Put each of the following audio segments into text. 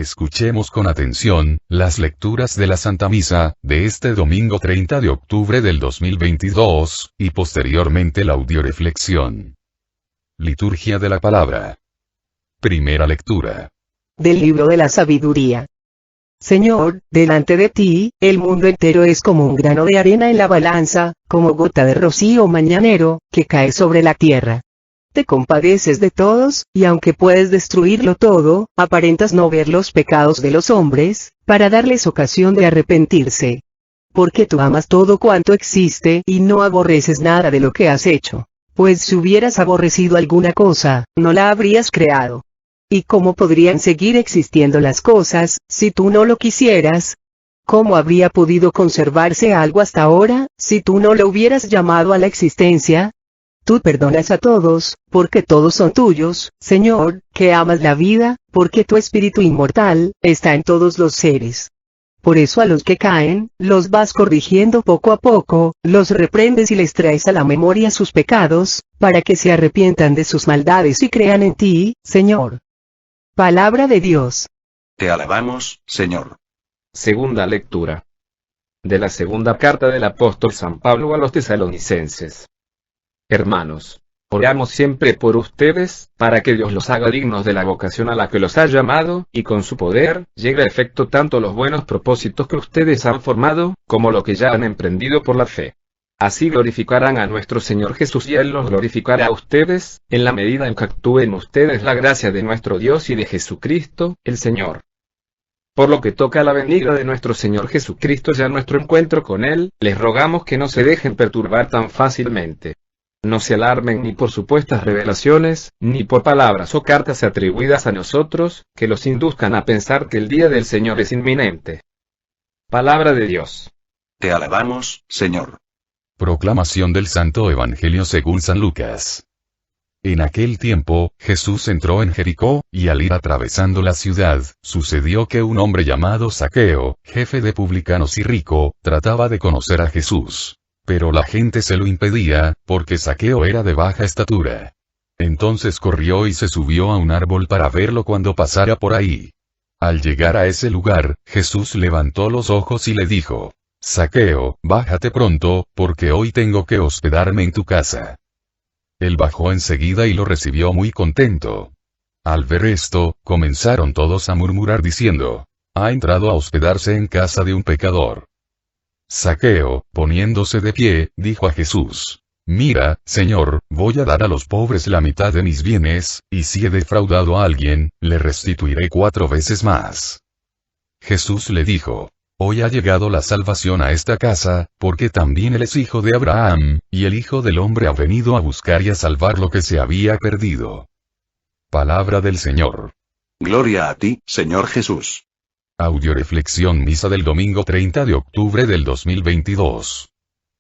Escuchemos con atención, las lecturas de la Santa Misa, de este domingo 30 de octubre del 2022, y posteriormente la audioreflexión. Liturgia de la Palabra. Primera lectura. Del libro de la sabiduría. Señor, delante de ti, el mundo entero es como un grano de arena en la balanza, como gota de rocío mañanero, que cae sobre la tierra. Te compadeces de todos, y aunque puedes destruirlo todo, aparentas no ver los pecados de los hombres, para darles ocasión de arrepentirse. Porque tú amas todo cuanto existe y no aborreces nada de lo que has hecho. Pues si hubieras aborrecido alguna cosa, no la habrías creado. ¿Y cómo podrían seguir existiendo las cosas, si tú no lo quisieras? ¿Cómo habría podido conservarse algo hasta ahora, si tú no lo hubieras llamado a la existencia? Tú perdonas a todos, porque todos son tuyos, Señor, que amas la vida, porque tu espíritu inmortal está en todos los seres. Por eso a los que caen, los vas corrigiendo poco a poco, los reprendes y les traes a la memoria sus pecados, para que se arrepientan de sus maldades y crean en ti, Señor. Palabra de Dios. Te alabamos, Señor. Segunda lectura. De la segunda carta del apóstol San Pablo a los tesalonicenses. Hermanos, oramos siempre por ustedes, para que Dios los haga dignos de la vocación a la que los ha llamado, y con su poder, llegue a efecto tanto los buenos propósitos que ustedes han formado, como lo que ya han emprendido por la fe. Así glorificarán a nuestro Señor Jesús y Él los glorificará a ustedes, en la medida en que actúe en ustedes la gracia de nuestro Dios y de Jesucristo, el Señor. Por lo que toca a la venida de nuestro Señor Jesucristo y a nuestro encuentro con Él, les rogamos que no se dejen perturbar tan fácilmente. No se alarmen ni por supuestas revelaciones, ni por palabras o cartas atribuidas a nosotros, que los induzcan a pensar que el día del Señor es inminente. Palabra de Dios. Te alabamos, Señor. Proclamación del Santo Evangelio según San Lucas. En aquel tiempo, Jesús entró en Jericó, y al ir atravesando la ciudad, sucedió que un hombre llamado Zaqueo, jefe de publicanos y rico, trataba de conocer a Jesús. Pero la gente se lo impedía, porque Zaqueo era de baja estatura. Entonces corrió y se subió a un árbol para verlo cuando pasara por ahí. Al llegar a ese lugar, Jesús levantó los ojos y le dijo: Zaqueo, bájate pronto, porque hoy tengo que hospedarme en tu casa. Él bajó enseguida y lo recibió muy contento. Al ver esto, comenzaron todos a murmurar diciendo: ha entrado a hospedarse en casa de un pecador. Zaqueo, poniéndose de pie, dijo a Jesús: mira, Señor, voy a dar a los pobres la mitad de mis bienes, y si he defraudado a alguien, le restituiré 4 veces más. Jesús le dijo: hoy ha llegado la salvación a esta casa, porque también él es hijo de Abraham, y el Hijo del Hombre ha venido a buscar y a salvar lo que se había perdido. Palabra del Señor. Gloria a ti, Señor Jesús. Audioreflexión Misa del domingo 30 de octubre del 2022.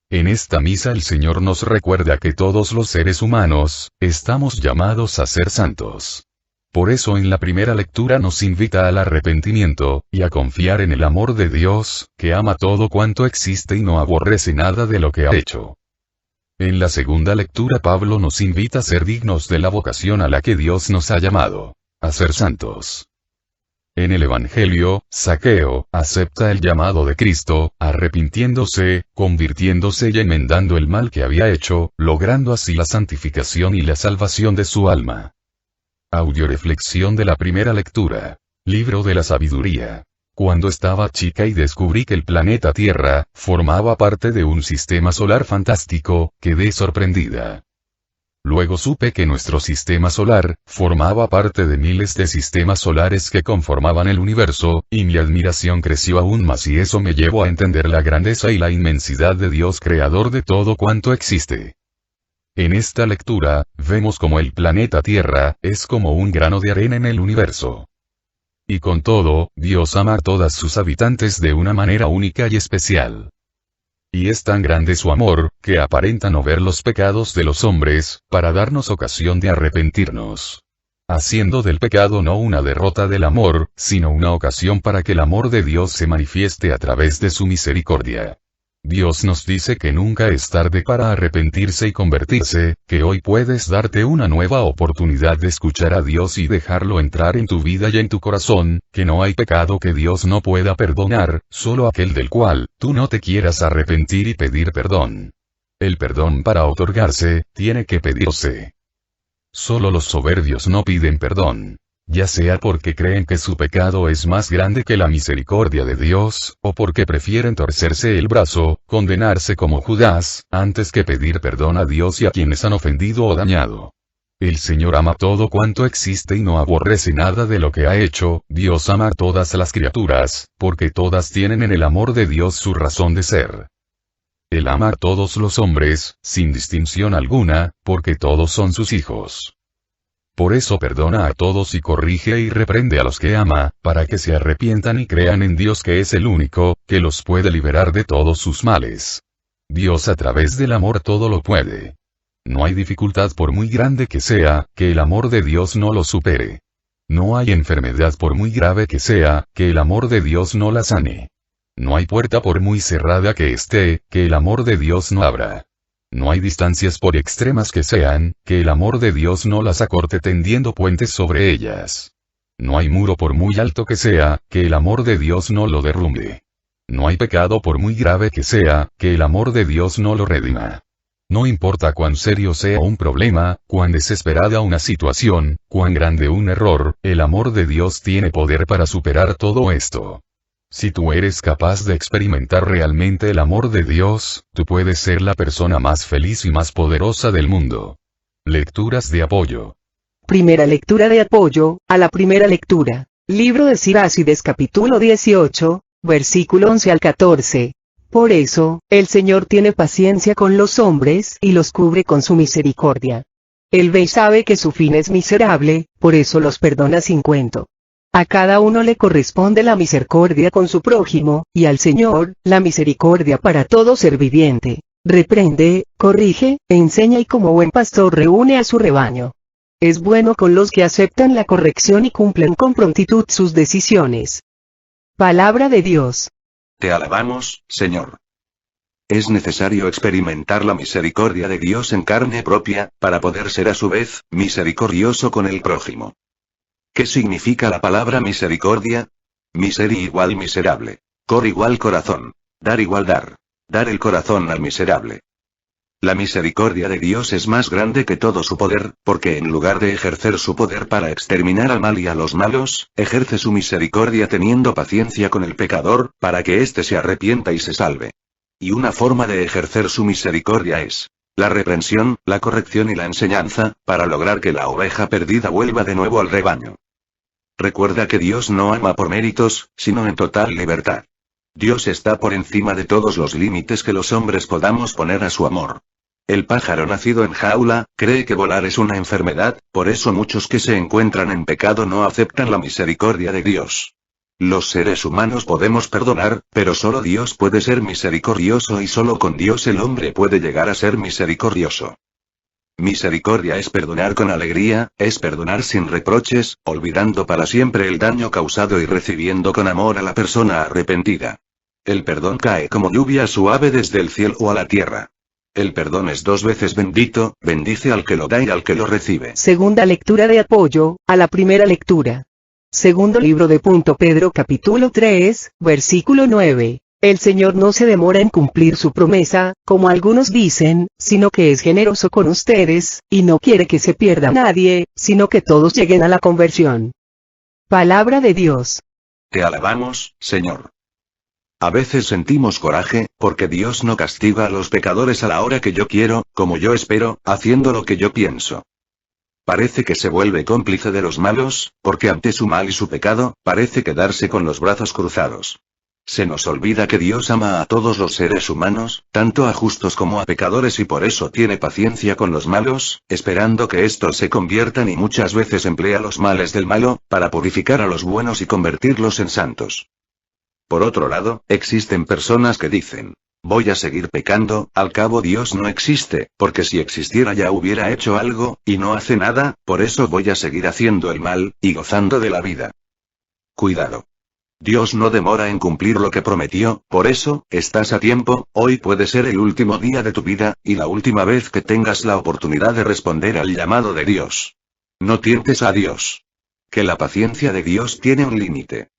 En esta misa el Señor nos recuerda que todos los seres humanos, estamos llamados a ser santos. Por eso en la primera lectura nos invita al arrepentimiento, y a confiar en el amor de Dios, que ama todo cuanto existe y no aborrece nada de lo que ha hecho. En la segunda lectura Pablo nos invita a ser dignos de la vocación a la que Dios nos ha llamado, a ser santos. En el Evangelio, Zaqueo acepta el llamado de Cristo, arrepintiéndose, convirtiéndose y enmendando el mal que había hecho, logrando así la santificación y la salvación de su alma. Audioreflexión de la primera lectura. Libro de la sabiduría. Cuando estaba chica y descubrí que el planeta Tierra formaba parte de un sistema solar fantástico, quedé sorprendida. Luego supe que nuestro sistema solar formaba parte de miles de sistemas solares que conformaban el universo, y mi admiración creció aún más, y eso me llevó a entender la grandeza y la inmensidad de Dios creador de todo cuanto existe. En esta lectura, vemos como el planeta Tierra es como un grano de arena en el universo. Y con todo, Dios ama a todas sus habitantes de una manera única y especial. Y es tan grande su amor, que aparenta no ver los pecados de los hombres, para darnos ocasión de arrepentirnos. Haciendo del pecado no una derrota del amor, sino una ocasión para que el amor de Dios se manifieste a través de su misericordia. Dios nos dice que nunca es tarde para arrepentirse y convertirse, que hoy puedes darte una nueva oportunidad de escuchar a Dios y dejarlo entrar en tu vida y en tu corazón, que no hay pecado que Dios no pueda perdonar, solo aquel del cual tú no te quieras arrepentir y pedir perdón. El perdón para otorgarse, tiene que pedirse. Solo los soberbios no piden perdón. Ya sea porque creen que su pecado es más grande que la misericordia de Dios, o porque prefieren torcerse el brazo, condenarse como Judas, antes que pedir perdón a Dios y a quienes han ofendido o dañado. El Señor ama todo cuanto existe y no aborrece nada de lo que ha hecho. Dios ama a todas las criaturas, porque todas tienen en el amor de Dios su razón de ser. Él ama a todos los hombres, sin distinción alguna, porque todos son sus hijos. Por eso perdona a todos y corrige y reprende a los que ama, para que se arrepientan y crean en Dios que es el único, que los puede liberar de todos sus males. Dios a través del amor todo lo puede. No hay dificultad por muy grande que sea, que el amor de Dios no lo supere. No hay enfermedad por muy grave que sea, que el amor de Dios no la sane. No hay puerta por muy cerrada que esté, que el amor de Dios no abra. No hay distancias por extremas que sean, que el amor de Dios no las acorte tendiendo puentes sobre ellas. No hay muro por muy alto que sea, que el amor de Dios no lo derrumbe. No hay pecado por muy grave que sea, que el amor de Dios no lo redima. No importa cuán serio sea un problema, cuán desesperada una situación, cuán grande un error, el amor de Dios tiene poder para superar todo esto. Si tú eres capaz de experimentar realmente el amor de Dios, tú puedes ser la persona más feliz y más poderosa del mundo. Lecturas de apoyo. Primera lectura de apoyo, a la primera lectura. Libro de Sirácides capítulo 18, versículo 11 al 14. Por eso, el Señor tiene paciencia con los hombres y los cubre con su misericordia. Él ve y sabe que su fin es miserable, por eso los perdona sin cuento. A cada uno le corresponde la misericordia con su prójimo, y al Señor, la misericordia para todo ser viviente. Reprende, corrige, enseña y como buen pastor reúne a su rebaño. Es bueno con los que aceptan la corrección y cumplen con prontitud sus decisiones. Palabra de Dios. Te alabamos, Señor. Es necesario experimentar la misericordia de Dios en carne propia, para poder ser a su vez, misericordioso con el prójimo. ¿Qué significa la palabra misericordia? Miseri igual miserable. Cor igual corazón. Dar igual dar. Dar el corazón al miserable. La misericordia de Dios es más grande que todo su poder, porque en lugar de ejercer su poder para exterminar al mal y a los malos, ejerce su misericordia teniendo paciencia con el pecador, para que éste se arrepienta y se salve. Y una forma de ejercer su misericordia es la reprensión, la corrección y la enseñanza, para lograr que la oveja perdida vuelva de nuevo al rebaño. Recuerda que Dios no ama por méritos, sino en total libertad. Dios está por encima de todos los límites que los hombres podamos poner a su amor. El pájaro nacido en jaula, cree que volar es una enfermedad, por eso muchos que se encuentran en pecado no aceptan la misericordia de Dios. Los seres humanos podemos perdonar, pero solo Dios puede ser misericordioso y solo con Dios el hombre puede llegar a ser misericordioso. Misericordia es perdonar con alegría, es perdonar sin reproches, olvidando para siempre el daño causado y recibiendo con amor a la persona arrepentida. El perdón cae como lluvia suave desde el cielo a la tierra. El perdón es 2 veces bendito, bendice al que lo da y al que lo recibe. Segunda lectura de apoyo, a la primera lectura. Segundo libro de Pedro capítulo 3, versículo 9. El Señor no se demora en cumplir su promesa, como algunos dicen, sino que es generoso con ustedes, y no quiere que se pierda nadie, sino que todos lleguen a la conversión. Palabra de Dios. Te alabamos, Señor. A veces sentimos coraje, porque Dios no castiga a los pecadores a la hora que yo quiero, como yo espero, haciendo lo que yo pienso. Parece que se vuelve cómplice de los malos, porque ante su mal y su pecado, parece quedarse con los brazos cruzados. Se nos olvida que Dios ama a todos los seres humanos, tanto a justos como a pecadores y por eso tiene paciencia con los malos, esperando que estos se conviertan y muchas veces emplea los males del malo, para purificar a los buenos y convertirlos en santos. Por otro lado, existen personas que dicen: voy a seguir pecando, al cabo Dios no existe, porque si existiera ya hubiera hecho algo, y no hace nada, por eso voy a seguir haciendo el mal, y gozando de la vida. Cuidado. Dios no demora en cumplir lo que prometió, por eso, estás a tiempo, hoy puede ser el último día de tu vida, y la última vez que tengas la oportunidad de responder al llamado de Dios. No tientes a Dios. Que la paciencia de Dios tiene un límite.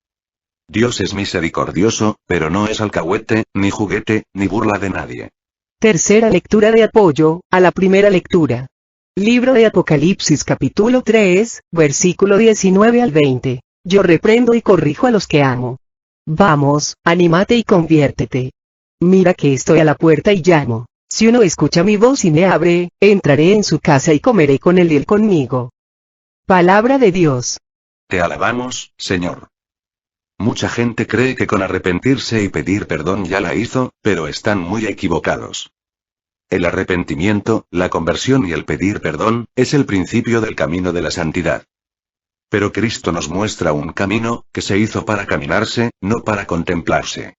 Dios es misericordioso, pero no es alcahuete, ni juguete, ni burla de nadie. Tercera lectura de apoyo a la primera lectura. Libro de Apocalipsis capítulo 3, versículo 19 al 20. Yo reprendo y corrijo a los que amo. Vamos, anímate y conviértete. Mira que estoy a la puerta y llamo. Si uno escucha mi voz y me abre, entraré en su casa y comeré con él y él conmigo. Palabra de Dios. Te alabamos, Señor. Mucha gente cree que con arrepentirse y pedir perdón ya la hizo, pero están muy equivocados. El arrepentimiento, la conversión y el pedir perdón, es el principio del camino de la santidad. Pero Cristo nos muestra un camino, que se hizo para caminarse, no para contemplarse.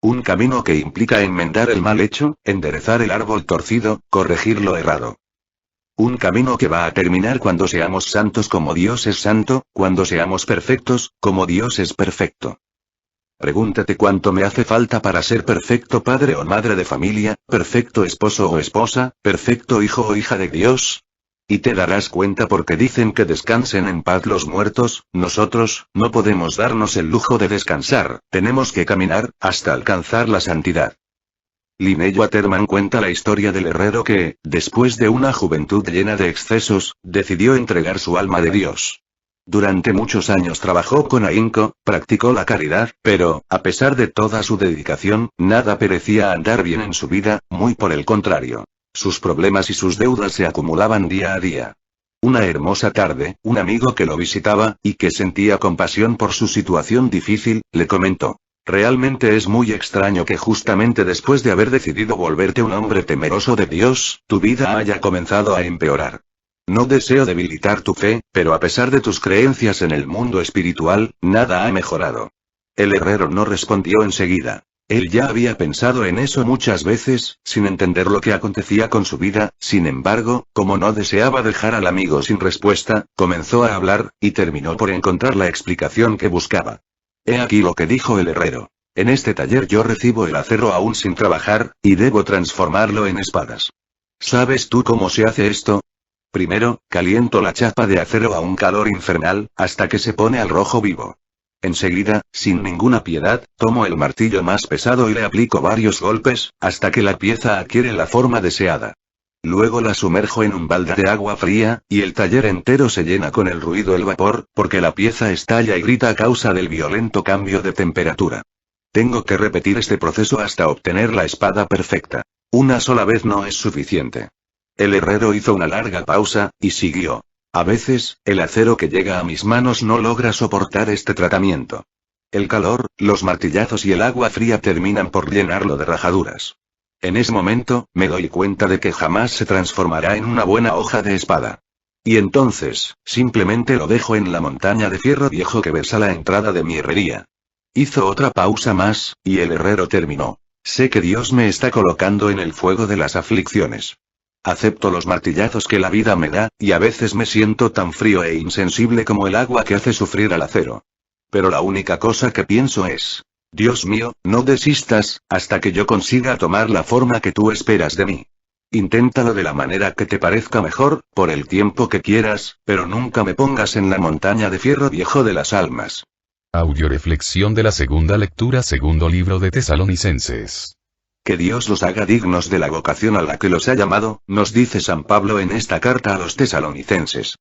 Un camino que implica enmendar el mal hecho, enderezar el árbol torcido, corregir lo errado. Un camino que va a terminar cuando seamos santos como Dios es santo, cuando seamos perfectos, como Dios es perfecto. Pregúntate cuánto me hace falta para ser perfecto padre o madre de familia, perfecto esposo o esposa, perfecto hijo o hija de Dios. Y te darás cuenta porque dicen que descansen en paz los muertos, nosotros, no podemos darnos el lujo de descansar, tenemos que caminar, hasta alcanzar la santidad. Linné Waterman cuenta la historia del herrero que, después de una juventud llena de excesos, decidió entregar su alma de Dios. Durante muchos años trabajó con ahínco, practicó la caridad, pero, a pesar de toda su dedicación, nada parecía andar bien en su vida, muy por el contrario. Sus problemas y sus deudas se acumulaban día a día. Una hermosa tarde, un amigo que lo visitaba, y que sentía compasión por su situación difícil, le comentó: realmente es muy extraño que justamente después de haber decidido volverte un hombre temeroso de Dios, tu vida haya comenzado a empeorar. No deseo debilitar tu fe, pero a pesar de tus creencias en el mundo espiritual, nada ha mejorado. El herrero no respondió enseguida. Él ya había pensado en eso muchas veces, sin entender lo que acontecía con su vida, sin embargo, como no deseaba dejar al amigo sin respuesta, comenzó a hablar, y terminó por encontrar la explicación que buscaba. He aquí lo que dijo el herrero. En este taller yo recibo el acero aún sin trabajar, y debo transformarlo en espadas. ¿Sabes tú cómo se hace esto? Primero, caliento la chapa de acero a un calor infernal, hasta que se pone al rojo vivo. Enseguida, sin ninguna piedad, tomo el martillo más pesado y le aplico varios golpes, hasta que la pieza adquiere la forma deseada. Luego la sumerjo en un balde de agua fría, y el taller entero se llena con el ruido del vapor, porque la pieza estalla y grita a causa del violento cambio de temperatura. Tengo que repetir este proceso hasta obtener la espada perfecta. Una sola vez no es suficiente. El herrero hizo una larga pausa, y siguió. A veces, el acero que llega a mis manos no logra soportar este tratamiento. El calor, los martillazos y el agua fría terminan por llenarlo de rajaduras. En ese momento, me doy cuenta de que jamás se transformará en una buena hoja de espada. Y entonces, simplemente lo dejo en la montaña de fierro viejo que ves a la entrada de mi herrería. Hizo otra pausa más, y el herrero terminó. Sé que Dios me está colocando en el fuego de las aflicciones. Acepto los martillazos que la vida me da, y a veces me siento tan frío e insensible como el agua que hace sufrir al acero. Pero la única cosa que pienso es: Dios mío, no desistas, hasta que yo consiga tomar la forma que tú esperas de mí. Inténtalo de la manera que te parezca mejor, por el tiempo que quieras, pero nunca me pongas en la montaña de fierro viejo de las almas. Audioreflexión de la segunda lectura, segundo libro de Tesalonicenses. Que Dios los haga dignos de la vocación a la que los ha llamado, nos dice San Pablo en esta carta a los tesalonicenses.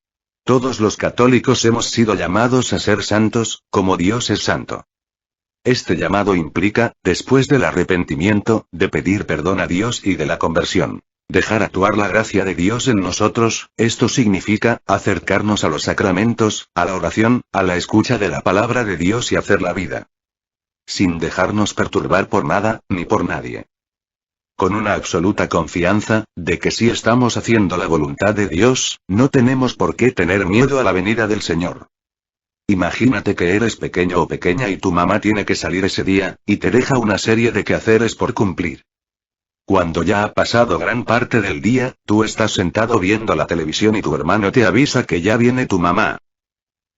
Todos los católicos hemos sido llamados a ser santos, como Dios es santo. Este llamado implica, después del arrepentimiento, de pedir perdón a Dios y de la conversión. Dejar actuar la gracia de Dios en nosotros, esto significa, acercarnos a los sacramentos, a la oración, a la escucha de la palabra de Dios y hacer la vida. Sin dejarnos perturbar por nada, ni por nadie. Con una absoluta confianza, de que si estamos haciendo la voluntad de Dios, no tenemos por qué tener miedo a la venida del Señor. Imagínate que eres pequeño o pequeña y tu mamá tiene que salir ese día, y te deja una serie de quehaceres por cumplir. Cuando ya ha pasado gran parte del día, tú estás sentado viendo la televisión y tu hermano te avisa que ya viene tu mamá.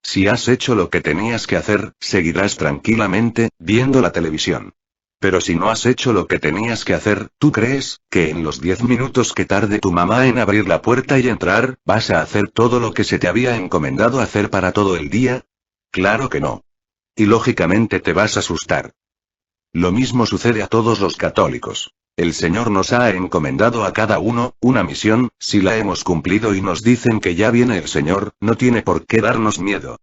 Si has hecho lo que tenías que hacer, seguirás tranquilamente, viendo la televisión. Pero si no has hecho lo que tenías que hacer, ¿tú crees que en los 10 minutos que tarde tu mamá en abrir la puerta y entrar, vas a hacer todo lo que se te había encomendado hacer para todo el día? Claro que no. Y lógicamente te vas a asustar. Lo mismo sucede a todos los católicos. El Señor nos ha encomendado a cada uno una misión, si la hemos cumplido y nos dicen que ya viene el Señor, no tiene por qué darnos miedo.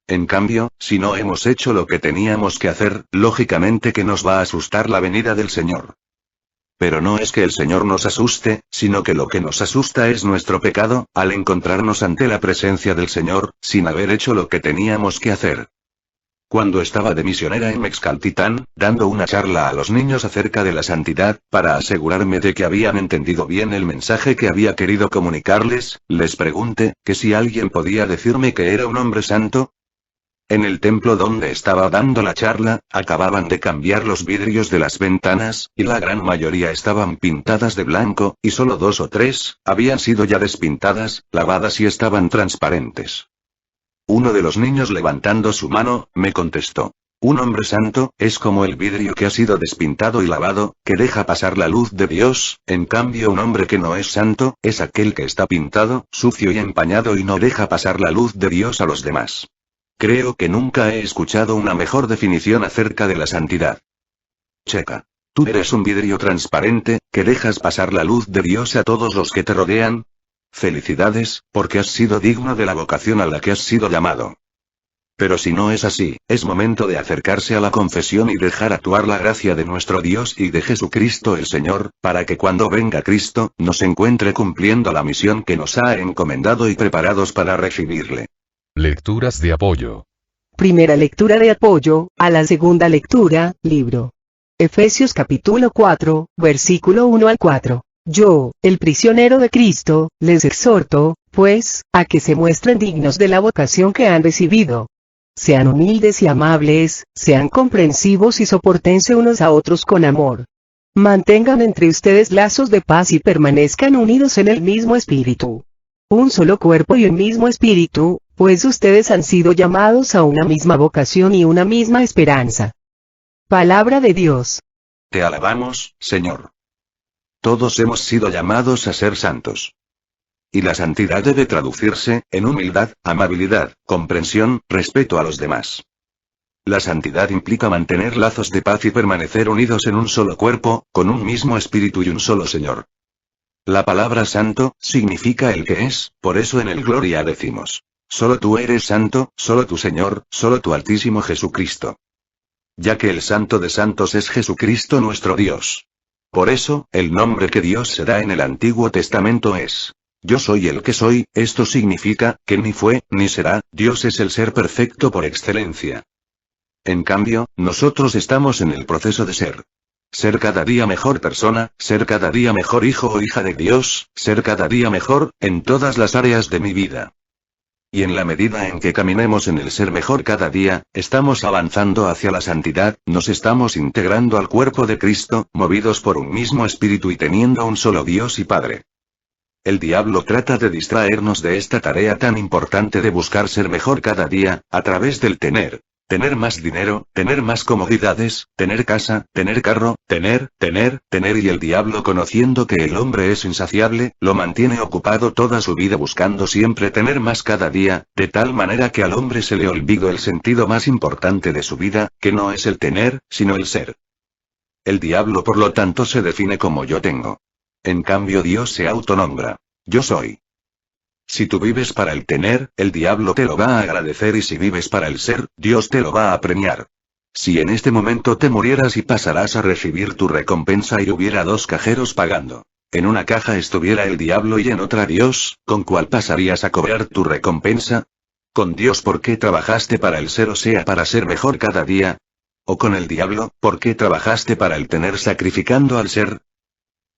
En cambio, si no hemos hecho lo que teníamos que hacer, lógicamente que nos va a asustar la venida del Señor. Pero no es que el Señor nos asuste, sino que lo que nos asusta es nuestro pecado, al encontrarnos ante la presencia del Señor, sin haber hecho lo que teníamos que hacer. Cuando estaba de misionera en Mexcaltitán, dando una charla a los niños acerca de la santidad, para asegurarme de que habían entendido bien el mensaje que había querido comunicarles, les pregunté, que si alguien podía decirme que era un hombre santo. En el templo donde estaba dando la charla, acababan de cambiar los vidrios de las ventanas, y la gran mayoría estaban pintadas de blanco, y solo 2 o 3, habían sido ya despintadas, lavadas y estaban transparentes. Uno de los niños levantando su mano, me contestó. Un hombre santo, es como el vidrio que ha sido despintado y lavado, que deja pasar la luz de Dios, en cambio un hombre que no es santo, es aquel que está pintado, sucio y empañado y no deja pasar la luz de Dios a los demás. Creo que nunca he escuchado una mejor definición acerca de la santidad. Checa. Tú eres un vidrio transparente, que dejas pasar la luz de Dios a todos los que te rodean. Felicidades, porque has sido digno de la vocación a la que has sido llamado. Pero si no es así, es momento de acercarse a la confesión y dejar actuar la gracia de nuestro Dios y de Jesucristo el Señor, para que cuando venga Cristo, nos encuentre cumpliendo la misión que nos ha encomendado y preparados para recibirle. Lecturas de apoyo. Primera lectura de apoyo, a la segunda lectura, libro. Efesios capítulo 4, versículo 1 al 4. Yo, el prisionero de Cristo, les exhorto, pues, a que se muestren dignos de la vocación que han recibido. Sean humildes y amables, sean comprensivos y soportense unos a otros con amor. Mantengan entre ustedes lazos de paz y permanezcan unidos en el mismo espíritu. Un solo cuerpo y un mismo espíritu, pues ustedes han sido llamados a una misma vocación y una misma esperanza. Palabra de Dios. Te alabamos, Señor. Todos hemos sido llamados a ser santos. Y la santidad debe traducirse en humildad, amabilidad, comprensión, respeto a los demás. La santidad implica mantener lazos de paz y permanecer unidos en un solo cuerpo, con un mismo espíritu y un solo Señor. La palabra santo significa el que es, por eso en el Gloria decimos: solo tú eres santo, solo tu Señor, solo tu Altísimo Jesucristo. Ya que el Santo de Santos es Jesucristo nuestro Dios. Por eso, el nombre que Dios se da en el Antiguo Testamento es: Yo soy el que soy. Esto significa, que ni fue, ni será, Dios es el ser perfecto por excelencia. En cambio, nosotros estamos en el proceso de ser. Ser cada día mejor persona, ser cada día mejor hijo o hija de Dios, ser cada día mejor, en todas las áreas de mi vida. Y en la medida en que caminemos en el ser mejor cada día, estamos avanzando hacia la santidad, nos estamos integrando al cuerpo de Cristo, movidos por un mismo espíritu y teniendo un solo Dios y Padre. El diablo trata de distraernos de esta tarea tan importante de buscar ser mejor cada día, a través del tener más dinero, tener más comodidades, tener casa, tener carro, tener, y el diablo, conociendo que el hombre es insaciable, lo mantiene ocupado toda su vida buscando siempre tener más cada día, de tal manera que al hombre se le olvidó el sentido más importante de su vida, que no es el tener, sino el ser. El diablo por lo tanto se define como yo tengo. En cambio Dios se autonombra: yo soy. Si tú vives para el tener, el diablo te lo va a agradecer, y si vives para el ser, Dios te lo va a premiar. Si en este momento te murieras y pasarás a recibir tu recompensa y hubiera 2 cajeros pagando, en una caja estuviera el diablo y en otra Dios, ¿con cuál pasarías a cobrar tu recompensa? ¿Con Dios porque trabajaste para el ser, o sea para ser mejor cada día? ¿O con el diablo, porque trabajaste para el tener sacrificando al ser?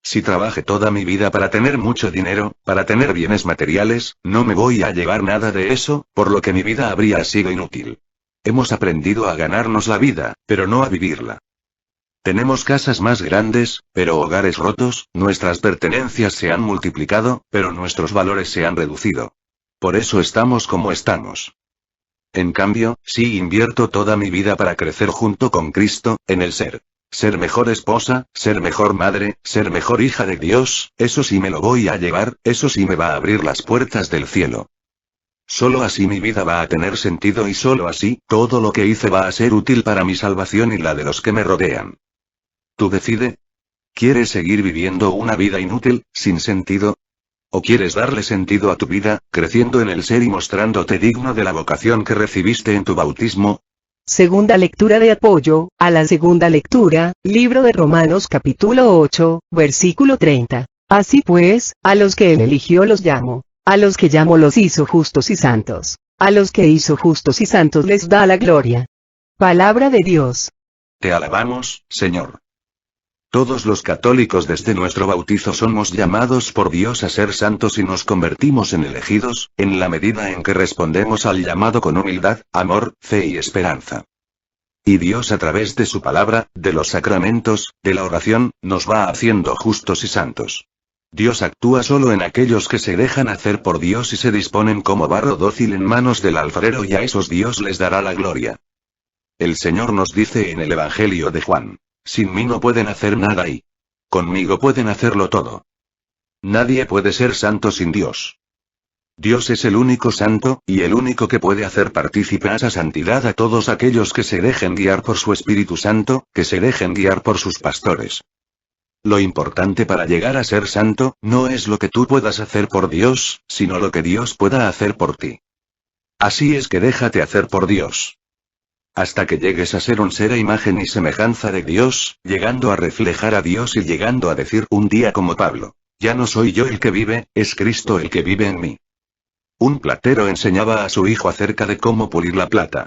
Si trabajé toda mi vida para tener mucho dinero, para tener bienes materiales, no me voy a llevar nada de eso, por lo que mi vida habría sido inútil. Hemos aprendido a ganarnos la vida, pero no a vivirla. Tenemos casas más grandes, pero hogares rotos, nuestras pertenencias se han multiplicado, pero nuestros valores se han reducido. Por eso estamos como estamos. En cambio, si invierto toda mi vida para crecer junto con Cristo, en el ser mejor esposa, ser mejor madre, ser mejor hija de Dios, eso sí me lo voy a llevar, eso sí me va a abrir las puertas del cielo. Solo así mi vida va a tener sentido y solo así, todo lo que hice va a ser útil para mi salvación y la de los que me rodean. Tú decide. ¿Quieres seguir viviendo una vida inútil, sin sentido? ¿O quieres darle sentido a tu vida, creciendo en el ser y mostrándote digno de la vocación que recibiste en tu bautismo? Segunda lectura de apoyo, a la segunda lectura, libro de Romanos capítulo 8, versículo 30. Así pues, a los que él eligió los llamó, a los que llamó los hizo justos y santos, a los que hizo justos y santos les da la gloria. Palabra de Dios. Te alabamos, Señor. Todos los católicos desde nuestro bautizo somos llamados por Dios a ser santos y nos convertimos en elegidos, en la medida en que respondemos al llamado con humildad, amor, fe y esperanza. Y Dios a través de su palabra, de los sacramentos, de la oración, nos va haciendo justos y santos. Dios actúa solo en aquellos que se dejan hacer por Dios y se disponen como barro dócil en manos del alfarero y a esos Dios les dará la gloria. El Señor nos dice en el Evangelio de Juan. Sin mí no pueden hacer nada y conmigo pueden hacerlo todo. Nadie puede ser santo sin Dios. Dios es el único santo, y el único que puede hacer partícipe a esa santidad a todos aquellos que se dejen guiar por su Espíritu Santo, que se dejen guiar por sus pastores. Lo importante para llegar a ser santo, no es lo que tú puedas hacer por Dios, sino lo que Dios pueda hacer por ti. Así es que déjate hacer por Dios. Hasta que llegues a ser un ser a imagen y semejanza de Dios, llegando a reflejar a Dios y llegando a decir un día como Pablo, ya no soy yo el que vive, es Cristo el que vive en mí. Un platero enseñaba a su hijo acerca de cómo pulir la plata.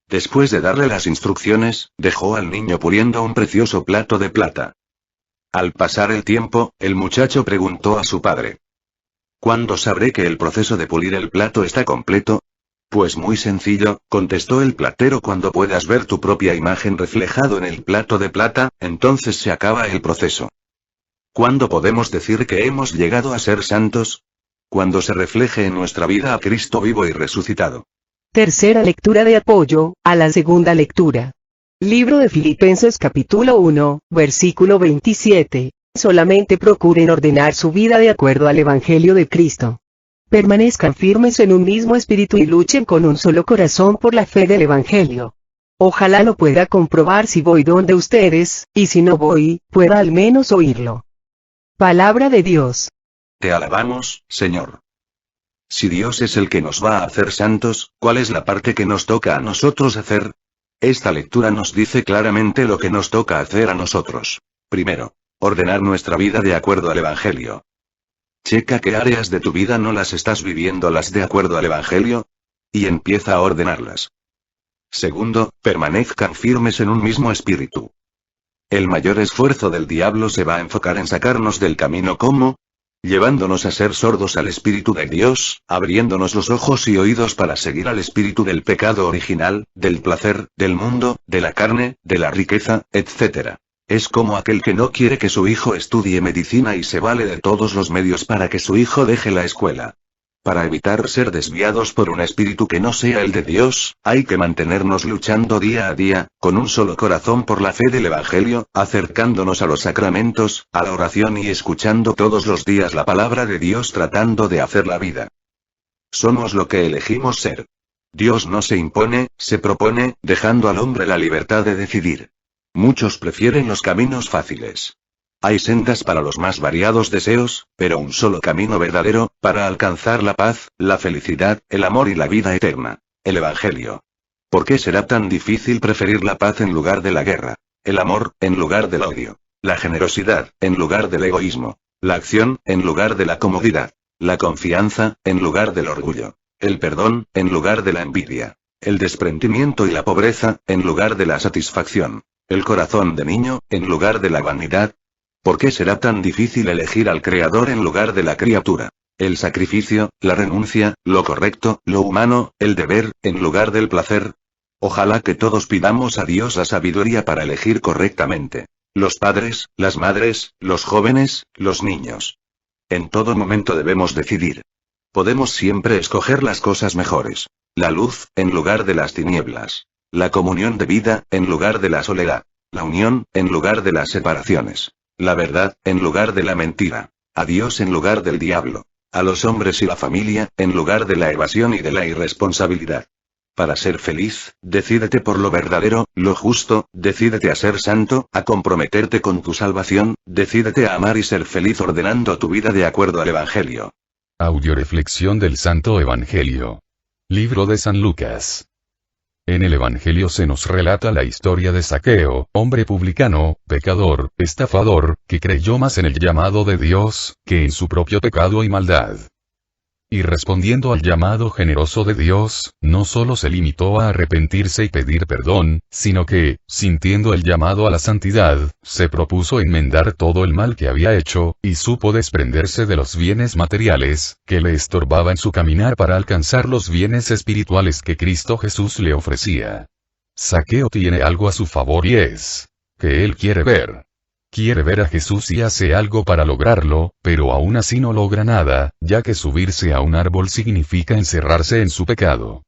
Después de darle las instrucciones, dejó al niño puliendo un precioso plato de plata. Al pasar el tiempo, el muchacho preguntó a su padre: ¿cuándo sabré que el proceso de pulir el plato está completo? Pues muy sencillo, contestó el platero, cuando puedas ver tu propia imagen reflejado en el plato de plata, entonces se acaba el proceso. ¿Cuándo podemos decir que hemos llegado a ser santos? Cuando se refleje en nuestra vida a Cristo vivo y resucitado. Tercera lectura de apoyo, a la segunda lectura. Libro de Filipenses capítulo 1, versículo 27. Solamente procuren ordenar su vida de acuerdo al Evangelio de Cristo. Permanezcan firmes en un mismo espíritu y luchen con un solo corazón por la fe del Evangelio. Ojalá lo pueda comprobar si voy donde ustedes, y si no voy, pueda al menos oírlo. Palabra de Dios. Te alabamos, Señor. Si Dios es el que nos va a hacer santos, ¿cuál es la parte que nos toca a nosotros hacer? Esta lectura nos dice claramente lo que nos toca hacer a nosotros. Primero, ordenar nuestra vida de acuerdo al Evangelio. Checa qué áreas de tu vida no las estás viviendo las de acuerdo al Evangelio, y empieza a ordenarlas. Segundo, permanezcan firmes en un mismo espíritu. El mayor esfuerzo del diablo se va a enfocar en sacarnos del camino como llevándonos a ser sordos al Espíritu de Dios, abriéndonos los ojos y oídos para seguir al espíritu del pecado original, del placer, del mundo, de la carne, de la riqueza, etc. Es como aquel que no quiere que su hijo estudie medicina y se vale de todos los medios para que su hijo deje la escuela. Para evitar ser desviados por un espíritu que no sea el de Dios, hay que mantenernos luchando día a día, con un solo corazón por la fe del Evangelio, acercándonos a los sacramentos, a la oración y escuchando todos los días la palabra de Dios tratando de hacer la vida. Somos lo que elegimos ser. Dios no se impone, se propone, dejando al hombre la libertad de decidir. Muchos prefieren los caminos fáciles. Hay sendas para los más variados deseos, pero un solo camino verdadero, para alcanzar la paz, la felicidad, el amor y la vida eterna: el Evangelio. ¿Por qué será tan difícil preferir la paz en lugar de la guerra? El amor, en lugar del odio. La generosidad, en lugar del egoísmo. La acción, en lugar de la comodidad. La confianza, en lugar del orgullo. El perdón, en lugar de la envidia. El desprendimiento y la pobreza, en lugar de la satisfacción. El corazón de niño, en lugar de la vanidad. ¿Por qué será tan difícil elegir al Creador en lugar de la criatura? El sacrificio, la renuncia, lo correcto, lo humano, el deber, en lugar del placer. Ojalá que todos pidamos a Dios la sabiduría para elegir correctamente. Los padres, las madres, los jóvenes, los niños. En todo momento debemos decidir. Podemos siempre escoger las cosas mejores. La luz, en lugar de las tinieblas. La comunión de vida, en lugar de la soledad. La unión, en lugar de las separaciones. La verdad, en lugar de la mentira. A Dios en lugar del diablo. A los hombres y la familia, en lugar de la evasión y de la irresponsabilidad. Para ser feliz, decídete por lo verdadero, lo justo, decídete a ser santo, a comprometerte con tu salvación, decídete a amar y ser feliz ordenando tu vida de acuerdo al Evangelio. Audioreflexión del Santo Evangelio. Libro de San Lucas. En el Evangelio se nos relata la historia de Zaqueo, hombre publicano, pecador, estafador, que creyó más en el llamado de Dios, que en su propio pecado y maldad. Y respondiendo al llamado generoso de Dios, no solo se limitó a arrepentirse y pedir perdón, sino que, sintiendo el llamado a la santidad, se propuso enmendar todo el mal que había hecho, y supo desprenderse de los bienes materiales, que le estorbaban su caminar para alcanzar los bienes espirituales que Cristo Jesús le ofrecía. Zaqueo tiene algo a su favor y es que él quiere ver. Quiere ver a Jesús y hace algo para lograrlo, pero aún así no logra nada, ya que subirse a un árbol significa encerrarse en su pecado.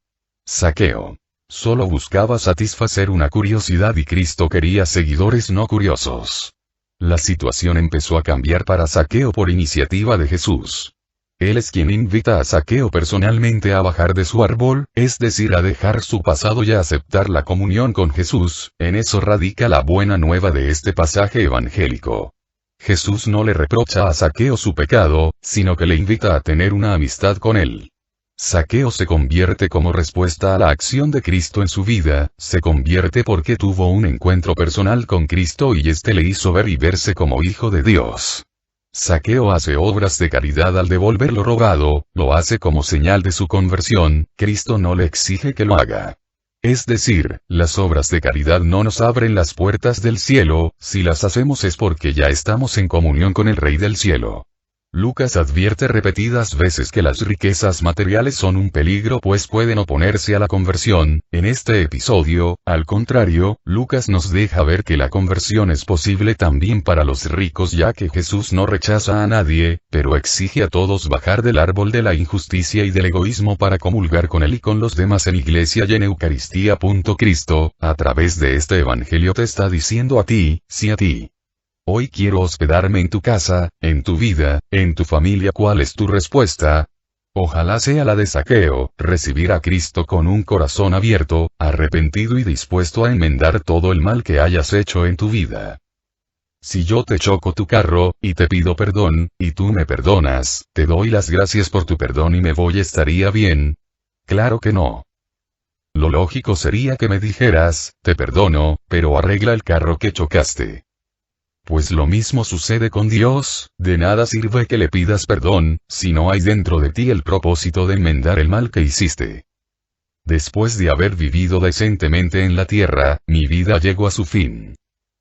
Zaqueo solo buscaba satisfacer una curiosidad y Cristo quería seguidores no curiosos. La situación empezó a cambiar para Zaqueo por iniciativa de Jesús. Él es quien invita a Zaqueo personalmente a bajar de su árbol, es decir, a dejar su pasado y a aceptar la comunión con Jesús. En eso radica la buena nueva de este pasaje evangélico. Jesús no le reprocha a Zaqueo su pecado, sino que le invita a tener una amistad con él. Zaqueo se convierte como respuesta a la acción de Cristo en su vida, se convierte porque tuvo un encuentro personal con Cristo y éste le hizo ver y verse como hijo de Dios. Zaqueo hace obras de caridad al devolver lo robado, lo hace como señal de su conversión, Cristo no le exige que lo haga. Es decir, las obras de caridad no nos abren las puertas del cielo, si las hacemos es porque ya estamos en comunión con el Rey del cielo. Lucas advierte repetidas veces que las riquezas materiales son un peligro pues pueden oponerse a la conversión. En este episodio, al contrario, Lucas nos deja ver que la conversión es posible también para los ricos ya que Jesús no rechaza a nadie, pero exige a todos bajar del árbol de la injusticia y del egoísmo para comulgar con él y con los demás en iglesia y en Eucaristía. Cristo, a través de este evangelio te está diciendo a ti, sí a ti. Hoy quiero hospedarme en tu casa, en tu vida, en tu familia. ¿Cuál es tu respuesta? Ojalá sea la de Zaqueo, recibir a Cristo con un corazón abierto, arrepentido y dispuesto a enmendar todo el mal que hayas hecho en tu vida. Si yo te choco tu carro, y te pido perdón, y tú me perdonas, ¿te doy las gracias por tu perdón y me voy? ¿Estaría bien? Claro que no. Lo lógico sería que me dijeras, te perdono, pero arregla el carro que chocaste. Pues lo mismo sucede con Dios, de nada sirve que le pidas perdón, si no hay dentro de ti el propósito de enmendar el mal que hiciste. Después de haber vivido decentemente en la tierra, mi vida llegó a su fin.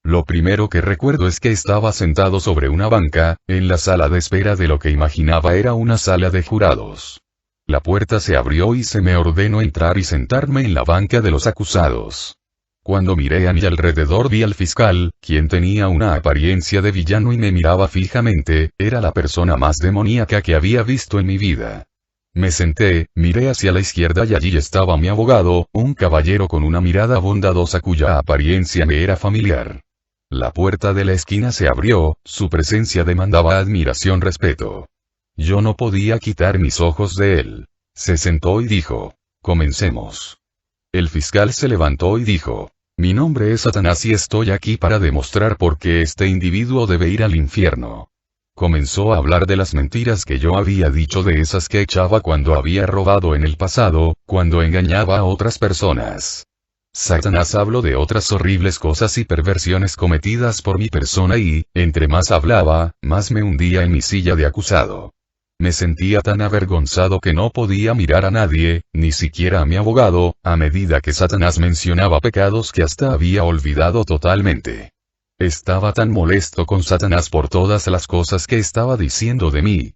Lo primero que recuerdo es que estaba sentado sobre una banca, en la sala de espera de lo que imaginaba era una sala de jurados. La puerta se abrió y se me ordenó entrar y sentarme en la banca de los acusados. Cuando miré a mi alrededor vi al fiscal, quien tenía una apariencia de villano y me miraba fijamente, era la persona más demoníaca que había visto en mi vida. Me senté, miré hacia la izquierda y allí estaba mi abogado, un caballero con una mirada bondadosa cuya apariencia me era familiar. La puerta de la esquina se abrió, su presencia demandaba admiración, respeto. Yo no podía quitar mis ojos de él. Se sentó y dijo, comencemos. El fiscal se levantó y dijo, mi nombre es Satanás y estoy aquí para demostrar por qué este individuo debe ir al infierno. Comenzó a hablar de las mentiras que yo había dicho, de esas que echaba cuando había robado en el pasado, cuando engañaba a otras personas. Satanás habló de otras horribles cosas y perversiones cometidas por mi persona y, entre más hablaba, más me hundía en mi silla de acusado. Me sentía tan avergonzado que no podía mirar a nadie, ni siquiera a mi abogado, a medida que Satanás mencionaba pecados que hasta había olvidado totalmente. Estaba tan molesto con Satanás por todas las cosas que estaba diciendo de mí,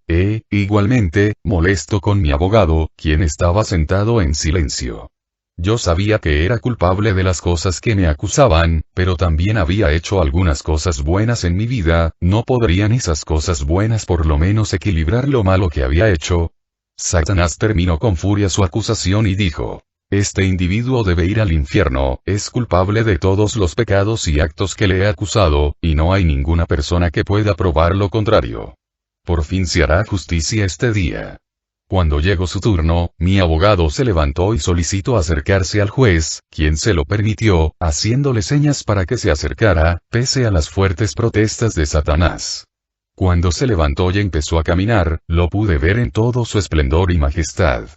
igualmente, molesto con mi abogado, quien estaba sentado en silencio. Yo sabía que era culpable de las cosas que me acusaban, pero también había hecho algunas cosas buenas en mi vida. ¿No podrían esas cosas buenas por lo menos equilibrar lo malo que había hecho? Satanás terminó con furia su acusación y dijo: este individuo debe ir al infierno, es culpable de todos los pecados y actos que le he acusado, y no hay ninguna persona que pueda probar lo contrario. Por fin se hará justicia este día. Cuando llegó su turno, mi abogado se levantó y solicitó acercarse al juez, quien se lo permitió, haciéndole señas para que se acercara, pese a las fuertes protestas de Satanás. Cuando se levantó y empezó a caminar, lo pude ver en todo su esplendor y majestad.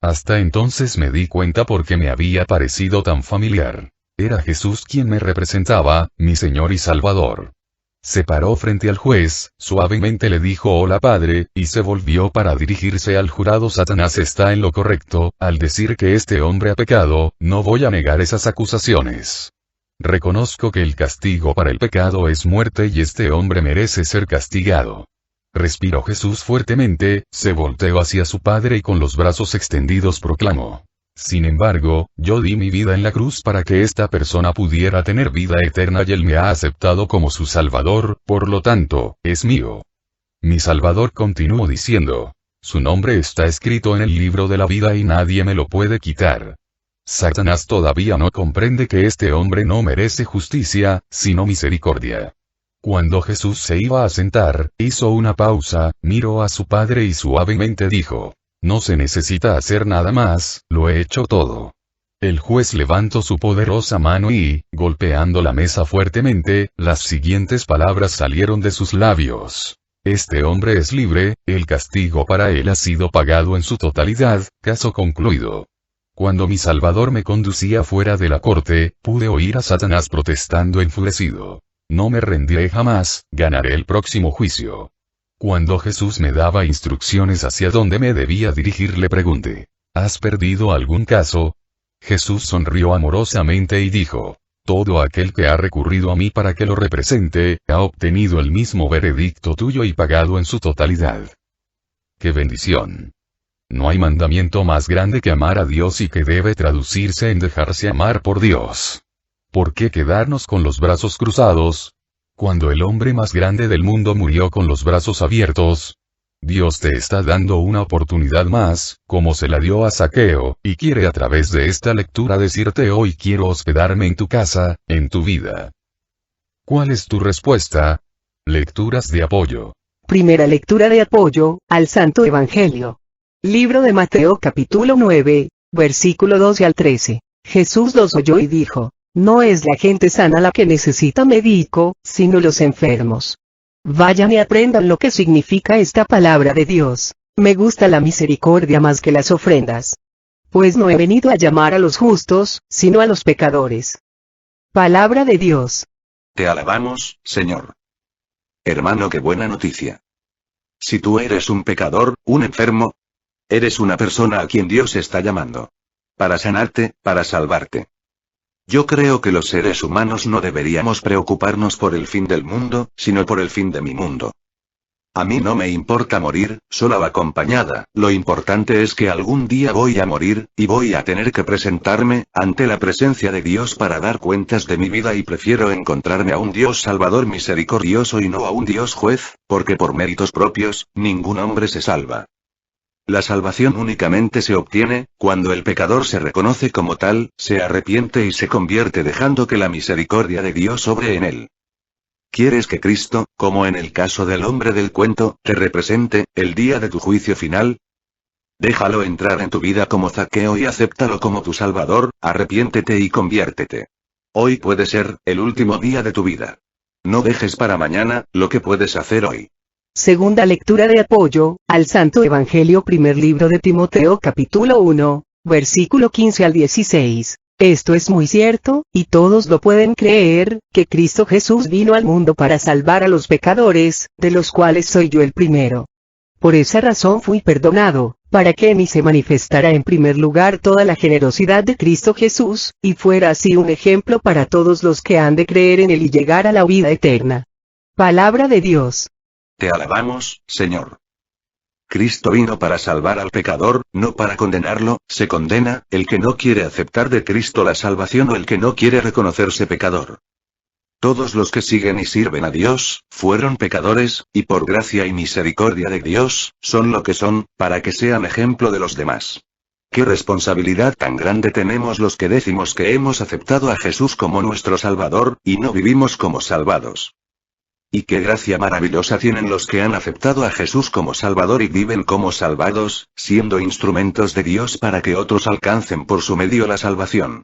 Hasta entonces me di cuenta por qué me había parecido tan familiar. Era Jesús quien me representaba, mi Señor y Salvador. Se paró frente al juez, suavemente le dijo hola padre, y se volvió para dirigirse al jurado. Satanás está en lo correcto, al decir que este hombre ha pecado, no voy a negar esas acusaciones. Reconozco que el castigo para el pecado es muerte y este hombre merece ser castigado. Respiró Jesús fuertemente, se volteó hacia su padre y con los brazos extendidos proclamó: sin embargo, yo di mi vida en la cruz para que esta persona pudiera tener vida eterna y él me ha aceptado como su Salvador, por lo tanto, es mío. Mi Salvador continuó diciendo: su nombre está escrito en el libro de la vida y nadie me lo puede quitar. Satanás todavía no comprende que este hombre no merece justicia, sino misericordia. Cuando Jesús se iba a sentar, hizo una pausa, miró a su padre y suavemente dijo: no se necesita hacer nada más, lo he hecho todo. El juez levantó su poderosa mano y, golpeando la mesa fuertemente, las siguientes palabras salieron de sus labios: este hombre es libre, el castigo para él ha sido pagado en su totalidad, caso concluido. Cuando mi Salvador me conducía fuera de la corte, pude oír a Satanás protestando enfurecido: no me rendiré jamás, ganaré el próximo juicio. Cuando Jesús me daba instrucciones hacia dónde me debía dirigir, le pregunté: ¿has perdido algún caso? Jesús sonrió amorosamente y dijo: todo aquel que ha recurrido a mí para que lo represente, ha obtenido el mismo veredicto tuyo y pagado en su totalidad. ¡Qué bendición! No hay mandamiento más grande que amar a Dios y que debe traducirse en dejarse amar por Dios. ¿Por qué quedarnos con los brazos cruzados? Cuando el hombre más grande del mundo murió con los brazos abiertos, Dios te está dando una oportunidad más, como se la dio a Zaqueo, y quiere a través de esta lectura decirte: hoy quiero hospedarme en tu casa, en tu vida. ¿Cuál es tu respuesta? Lecturas de apoyo. Primera lectura de apoyo, al Santo Evangelio. Libro de Mateo capítulo 9, versículo 12 al 13. Jesús los oyó y dijo: no es la gente sana la que necesita médico, sino los enfermos. Vayan y aprendan lo que significa esta palabra de Dios: me gusta la misericordia más que las ofrendas. Pues no he venido a llamar a los justos, sino a los pecadores. Palabra de Dios. Te alabamos, Señor. Hermano, qué buena noticia. Si tú eres un pecador, un enfermo, eres una persona a quien Dios está llamando. Para sanarte, para salvarte. Yo creo que los seres humanos no deberíamos preocuparnos por el fin del mundo, sino por el fin de mi mundo. A mí no me importa morir, sola o acompañada, lo importante es que algún día voy a morir, y voy a tener que presentarme ante la presencia de Dios para dar cuentas de mi vida, y prefiero encontrarme a un Dios Salvador misericordioso y no a un Dios juez, porque por méritos propios, ningún hombre se salva. La salvación únicamente se obtiene, cuando el pecador se reconoce como tal, se arrepiente y se convierte dejando que la misericordia de Dios obre en él. ¿Quieres que Cristo, como en el caso del hombre del cuento, te represente, el día de tu juicio final? Déjalo entrar en tu vida como Zaqueo y acéptalo como tu Salvador, arrepiéntete y conviértete. Hoy puede ser, el último día de tu vida. No dejes para mañana, lo que puedes hacer hoy. Segunda lectura de apoyo, al Santo Evangelio. Primer libro de Timoteo capítulo 1, versículo 15 al 16. Esto es muy cierto, y todos lo pueden creer, que Cristo Jesús vino al mundo para salvar a los pecadores, de los cuales soy yo el primero. Por esa razón fui perdonado, para que en mí se manifestara en primer lugar toda la generosidad de Cristo Jesús, y fuera así un ejemplo para todos los que han de creer en él y llegar a la vida eterna. Palabra de Dios. Te alabamos, Señor. Cristo vino para salvar al pecador, no para condenarlo. Se condena el que no quiere aceptar de Cristo la salvación o el que no quiere reconocerse pecador. Todos los que siguen y sirven a Dios, fueron pecadores, y por gracia y misericordia de Dios, son lo que son, para que sean ejemplo de los demás. ¿Qué responsabilidad tan grande tenemos los que decimos que hemos aceptado a Jesús como nuestro Salvador, y no vivimos como salvados? Y qué gracia maravillosa tienen los que han aceptado a Jesús como Salvador y viven como salvados, siendo instrumentos de Dios para que otros alcancen por su medio la salvación.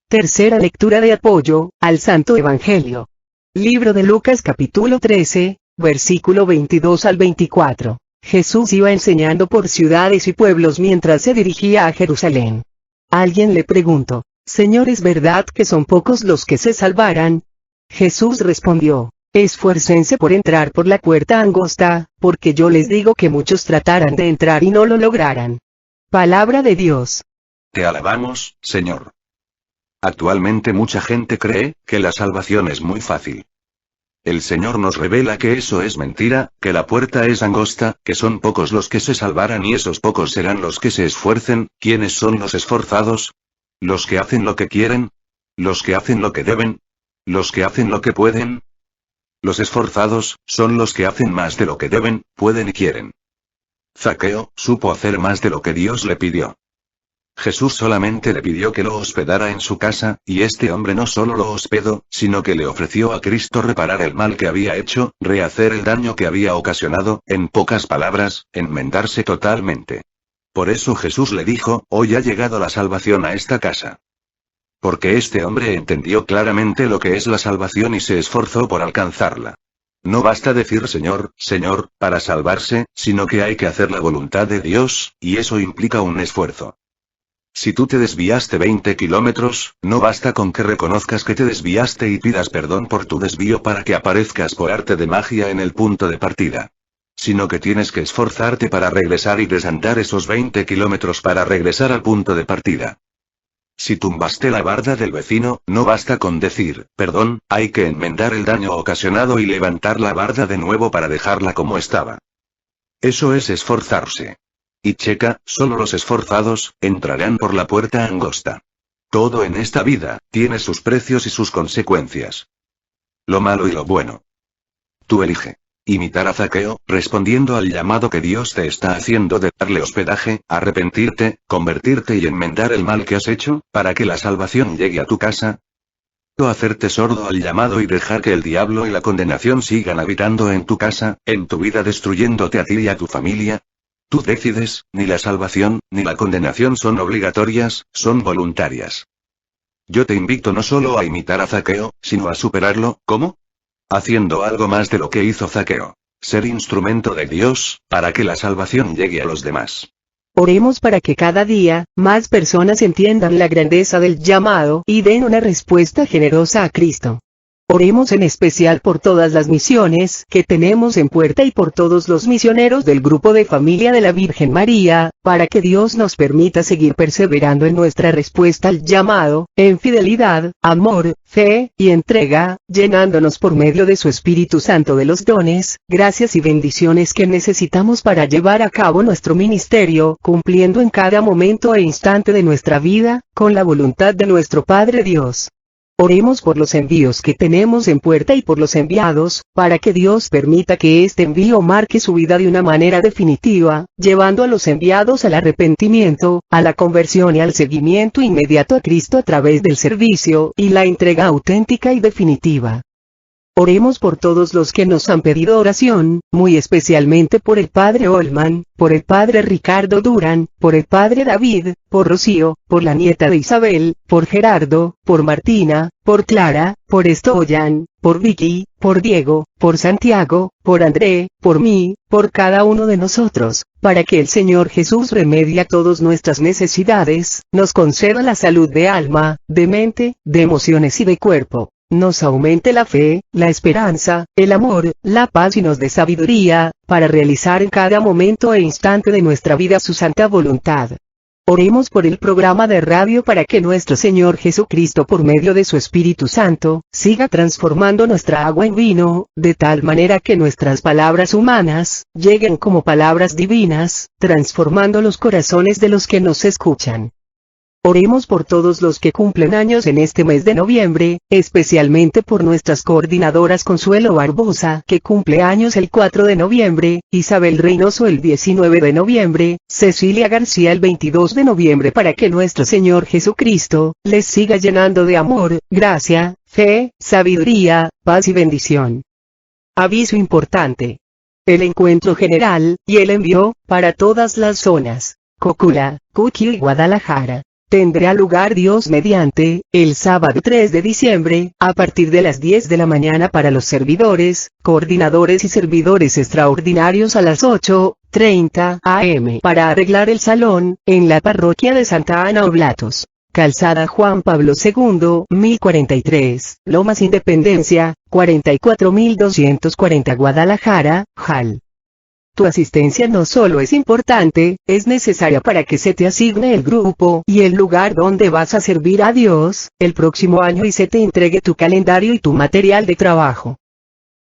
Tercera lectura de apoyo al Santo Evangelio. Libro de Lucas capítulo 13, versículo 22 al 24. Jesús iba enseñando por ciudades y pueblos mientras se dirigía a Jerusalén. Alguien le preguntó: Señor, ¿es verdad que son pocos los que se salvarán? Jesús respondió: Esfuércense por entrar por la puerta angosta, porque yo les digo que muchos tratarán de entrar y no lo lograrán. Palabra de Dios. Te alabamos, Señor. Actualmente mucha gente cree que la salvación es muy fácil. El Señor nos revela que eso es mentira, que la puerta es angosta, que son pocos los que se salvarán y esos pocos serán los que se esfuercen. ¿Quiénes son los esforzados? ¿Los que hacen lo que quieren? ¿Los que hacen lo que deben? ¿Los que hacen lo que pueden? Los esforzados son los que hacen más de lo que deben, pueden y quieren. Zaqueo supo hacer más de lo que Dios le pidió. Jesús solamente le pidió que lo hospedara en su casa, y este hombre no solo lo hospedó, sino que le ofreció a Cristo reparar el mal que había hecho, rehacer el daño que había ocasionado, en pocas palabras, enmendarse totalmente. Por eso Jesús le dijo: hoy ha llegado la salvación a esta casa. Porque este hombre entendió claramente lo que es la salvación y se esforzó por alcanzarla. No basta decir Señor, Señor, para salvarse, sino que hay que hacer la voluntad de Dios, y eso implica un esfuerzo. Si tú te desviaste 20 kilómetros, no basta con que reconozcas que te desviaste y pidas perdón por tu desvío para que aparezcas por arte de magia en el punto de partida. Sino que tienes que esforzarte para regresar y desandar esos 20 kilómetros para regresar al punto de partida. Si tumbaste la barda del vecino, no basta con decir perdón, hay que enmendar el daño ocasionado y levantar la barda de nuevo para dejarla como estaba. Eso es esforzarse. Y checa, solo los esforzados entrarán por la puerta angosta. Todo en esta vida tiene sus precios y sus consecuencias. Lo malo y lo bueno. Tú elige. Imitar a Zaqueo, respondiendo al llamado que Dios te está haciendo de darle hospedaje, arrepentirte, convertirte y enmendar el mal que has hecho, para que la salvación llegue a tu casa. O hacerte sordo al llamado y dejar que el diablo y la condenación sigan habitando en tu casa, en tu vida, destruyéndote a ti y a tu familia. Tú decides, ni la salvación, ni la condenación son obligatorias, son voluntarias. Yo te invito no solo a imitar a Zaqueo, sino a superarlo. ¿Cómo? Haciendo algo más de lo que hizo Zaqueo. Ser instrumento de Dios, para que la salvación llegue a los demás. Oremos para que cada día, más personas entiendan la grandeza del llamado y den una respuesta generosa a Cristo. Oremos en especial por todas las misiones que tenemos en puerta y por todos los misioneros del grupo de familia de la Virgen María, para que Dios nos permita seguir perseverando en nuestra respuesta al llamado, en fidelidad, amor, fe y entrega, llenándonos por medio de su Espíritu Santo de los dones, gracias y bendiciones que necesitamos para llevar a cabo nuestro ministerio, cumpliendo en cada momento e instante de nuestra vida, con la voluntad de nuestro Padre Dios. Oremos por los envíos que tenemos en puerta y por los enviados, para que Dios permita que este envío marque su vida de una manera definitiva, llevando a los enviados al arrepentimiento, a la conversión y al seguimiento inmediato a Cristo a través del servicio y la entrega auténtica y definitiva. Oremos por todos los que nos han pedido oración, muy especialmente por el Padre Olman, por el Padre Ricardo Durán, por el Padre David, por Rocío, por la nieta de Isabel, por Gerardo, por Martina, por Clara, por Estoyan, por Vicky, por Diego, por Santiago, por André, por mí, por cada uno de nosotros, para que el Señor Jesús remedie todas nuestras necesidades, nos conceda la salud de alma, de mente, de emociones y de cuerpo. Nos aumente la fe, la esperanza, el amor, la paz y nos dé sabiduría, para realizar en cada momento e instante de nuestra vida su santa voluntad. Oremos por el programa de radio para que nuestro Señor Jesucristo por medio de su Espíritu Santo, siga transformando nuestra agua en vino, de tal manera que nuestras palabras humanas, lleguen como palabras divinas, transformando los corazones de los que nos escuchan. Oremos por todos los que cumplen años en este mes de noviembre, especialmente por nuestras coordinadoras Consuelo Barbosa, que cumple años el 4 de noviembre, Isabel Reynoso el 19 de noviembre, Cecilia García el 22 de noviembre, para que nuestro Señor Jesucristo les siga llenando de amor, gracia, fe, sabiduría, paz y bendición. Aviso importante. El encuentro general, y el envío, para todas las zonas, Cocula, Cuquio y Guadalajara, tendrá lugar Dios mediante, el sábado 3 de diciembre, a partir de las 10 de la mañana para los servidores, coordinadores y servidores extraordinarios a las 8:30 am para arreglar el salón, en la parroquia de Santa Ana Oblatos. Calzada Juan Pablo II, 1043, Lomas Independencia, 44240 Guadalajara, JAL. Tu asistencia no solo es importante, es necesaria para que se te asigne el grupo y el lugar donde vas a servir a Dios el próximo año y se te entregue tu calendario y tu material de trabajo.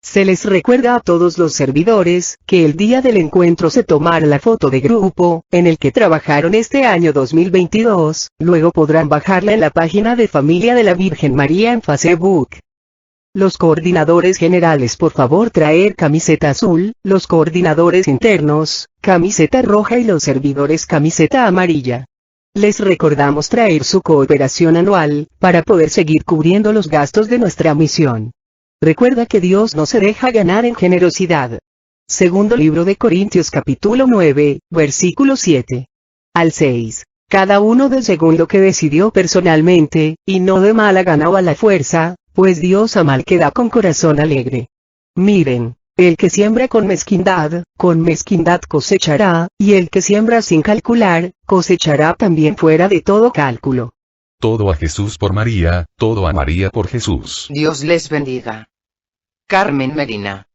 Se les recuerda a todos los servidores que el día del encuentro se tomará la foto de grupo en el que trabajaron este año 2022, luego podrán bajarla en la página de Familia de la Virgen María en Facebook. Los coordinadores generales, por favor traer camiseta azul, los coordinadores internos, camiseta roja y los servidores camiseta amarilla. Les recordamos traer su cooperación anual, para poder seguir cubriendo los gastos de nuestra misión. Recuerda que Dios no se deja ganar en generosidad. Segundo libro de Corintios capítulo 9, versículo 7 al 6. Cada uno de según lo que decidió personalmente, y no de mala gana o a la fuerza, pues Dios ama al que da con corazón alegre. Miren, el que siembra con mezquindad cosechará, y el que siembra sin calcular, cosechará también fuera de todo cálculo. Todo a Jesús por María, todo a María por Jesús. Dios les bendiga. Carmen Medina.